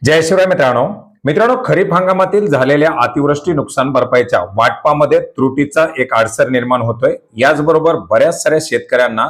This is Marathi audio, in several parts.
जय शिवराय मित्रांनो खरीप हंगामातील झालेल्या अतिवृष्टी नुकसान भरपाईच्या वाटपामध्ये त्रुटीचा एक अडसर निर्माण होतोय। याचबरोबर बऱ्याच साऱ्या शेतकऱ्यांना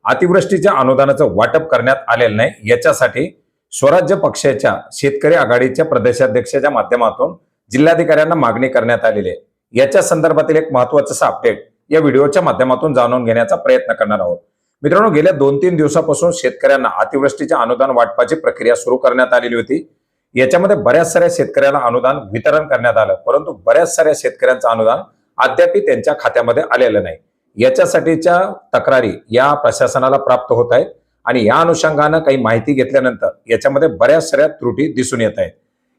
अतिवृष्टीच्या अनुदानाचं वाटप करण्यात आलेलं नाही। याच्यासाठी स्वराज्य पक्षाच्या शेतकरी आघाडीच्या प्रदेशाध्यक्षाच्या माध्यमातून जिल्हाधिकाऱ्यांना मागणी करण्यात आलेली आहे। याच्या संदर्भातील एक महत्त्वाचं अपडेट या व्हिडिओच्या माध्यमातून जाणून घेण्याचा प्रयत्न करणार आहोत। मित्रांनो, गेल्या 2-3 दिवसापासून शेतकऱ्यांना अतिवृष्टीच्या अनुदान वाटपाची प्रक्रिया सुरू करण्यात आलेली होती। याच्यामध्ये बऱ्याच साऱ्या शेतकऱ्यांना अनुदान वितरण करण्यात आलं, परंतु बऱ्याच साऱ्या शेतकऱ्यांचं अनुदान अद्याप त्यांच्या खात्यामध्ये आलेलं नाही। याच्यासाठीच्या तक्रारी या प्रशासनाला प्राप्त होत आहेत आणि या अनुषंगाने काही माहिती घेतल्यानंतर याच्यामध्ये बऱ्याच साऱ्या त्रुटी दिसून येत आहेत।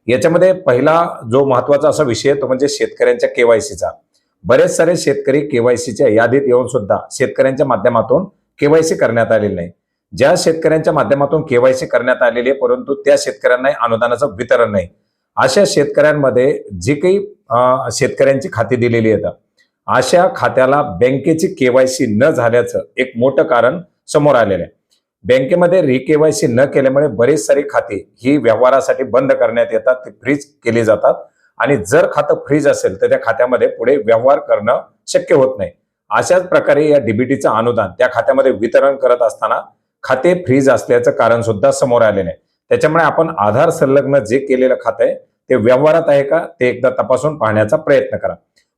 याच्यामध्ये पहिला जो महत्त्वाचा असा विषय तो म्हणजे शेतकऱ्यांच्या केवायसीचा। बरेच सारे शेतकरी केवायसीच्या यादीत येऊन सुद्धा शेतकऱ्यांच्या माध्यमातून केवायसी करण्यात आलेली नाही। ज्या शेतकऱ्यांच्या माध्यमातून केवायसी करण्यात आलेली आहे परंतु त्या शेतकऱ्यांना अनुदानाचं वितरण नाही, अशा शेतकऱ्यांमध्ये जी काही शेतकऱ्यांची खाती दिलेली आहेत अशा खात्याला बँकेची केवायसी न झाल्याचं एक मोठं कारण समोर आलेलं आहे। बँकेमध्ये रिकेवायसी न केल्यामुळे बरेच सारी खाती ही व्यवहारासाठी बंद करण्यात येतात, ती फ्रीज केली जातात आणि जर खातं फ्रीज असेल तर त्या खात्यामध्ये पुढे व्यवहार करणं शक्य होत नाही। अशाच प्रकारे या डीबीटीचं अनुदान त्या खात्यामध्ये वितरण करत असताना खाते फ्रीज असल्याचं कारण सुद्धा समोर आलेलं आहे। त्याच्यामुळे आपण आधार संलग्न जे केलेलं खातं आहे ते व्यवहारात आहे का ते एकदा तपासून पाहण्याचा प्रयत्न करा।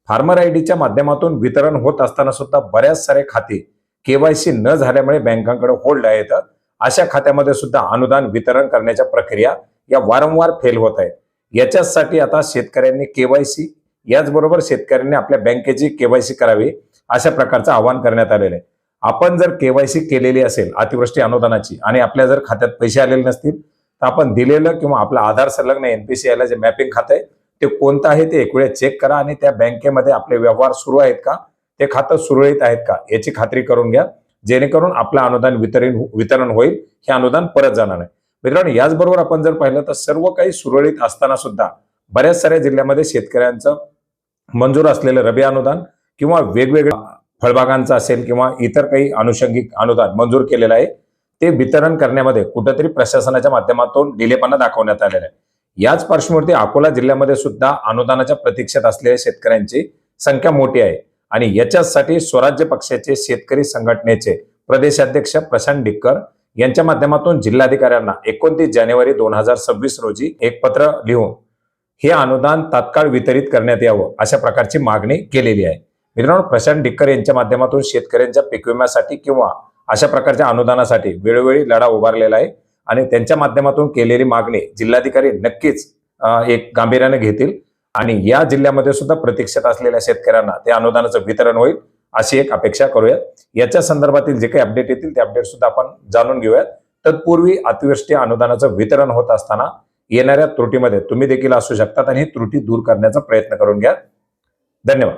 फार्मर आयडीच्या माध्यमातून वितरण होत असताना सुद्धा बऱ्याच सारे खाते केवायसी न झाल्यामुळे बँकांकडे होल्ड आहेत, अशा खात्यामध्ये सुद्धा अनुदान वितरण करण्याच्या प्रक्रिया या वारंवार फेल होत आहेत। याच्यासाठी आता शेतकऱ्यांनी केवायसी याचबरोबर शेतकऱ्यांनी आपल्या बँकेची केवायसी करावी अशा प्रकारचं आवाहन करण्यात आलेलं आहे। आपण जर केवायसी केलेली असेल अतिवृष्टी अनुदानाची आणि आपल्या जर खात्यात पैसे आलेले नसतील तर आपण दिलेलं किंवा आपलं आधार संलग्न एनपीसीआयला जे मॅपिंग खातं आहे ते कोणतं आहे ते एक वेळ चेक करा आणि त्या बँकेमध्ये आपले व्यवहार सुरू आहेत का, ते खातं सुरळीत आहेत का याची खात्री करून घ्या, जेणेकरून आपलं अनुदान वितरण होईल, हे अनुदान परत जाणार नाही। मित्रांनो, याचबरोबर आपण जर पाहिलं तर सर्व काही सुरळीत असताना सुद्धा बऱ्याच साऱ्या जिल्ह्यामध्ये शेतकऱ्यांचं मंजूर असलेलं रबी अनुदान किंवा वेगवेगळ्या फळबागांचं असेल किंवा इतर काही अनुषंगिक अनुदान मंजूर केलेलं आहे ते वितरण करण्यामध्ये कुठेतरी प्रशासनाच्या माध्यमातून डिलेपणा दाखवण्यात आलेला आहे। याच पार्श्वभूमीवर अकोला जिल्ह्यामध्ये सुद्धा अनुदानाच्या प्रतीक्षेत असलेल्या शेतकऱ्यांची संख्या मोठी आहे आणि याच्यासाठी स्वराज्य पक्षाचे शेतकरी संघटनेचे प्रदेशाध्यक्ष प्रशांत डिक्कर यांच्या माध्यमातून जिल्हाधिकाऱ्यांना 29 जानेवारी 2026 रोजी एक पत्र लिहून हे अनुदान तात्काळ वितरित करण्यात यावं अशा प्रकारची मागणी केलेली आहे। मित्रांनो, प्रशांत डिक्कर यांच्या माध्यमातून शेतकऱ्यांच्या पीक विम्यासाठी किंवा अशा प्रकारच्या अनुदानासाठी वेळोवेळी लढा उभारलेला आहे आणि त्यांच्या माध्यमातून केलेली मागणी जिल्हाधिकारी नक्कीच एक गांभीर्याने घेतील आणि या जिल्ह्यामध्ये सुद्धा प्रतीक्षेत असलेल्या शेतकऱ्यांना त्या अनुदानाचं वितरण होईल अशी एक अपेक्षा करूया। याच्या संदर्भातील जे काही अपडेट येतील ते अपडेट सुद्धा आपण जाणून घेऊयात। तत्पूर्वी अतिवृष्टी अनुदानाचं वितरण होत असताना येणाऱ्या त्रुटीमध्ये तुम्ही देखील असू शकतात आणि ही त्रुटी दूर करण्याचा प्रयत्न करून घ्या। धन्यवाद।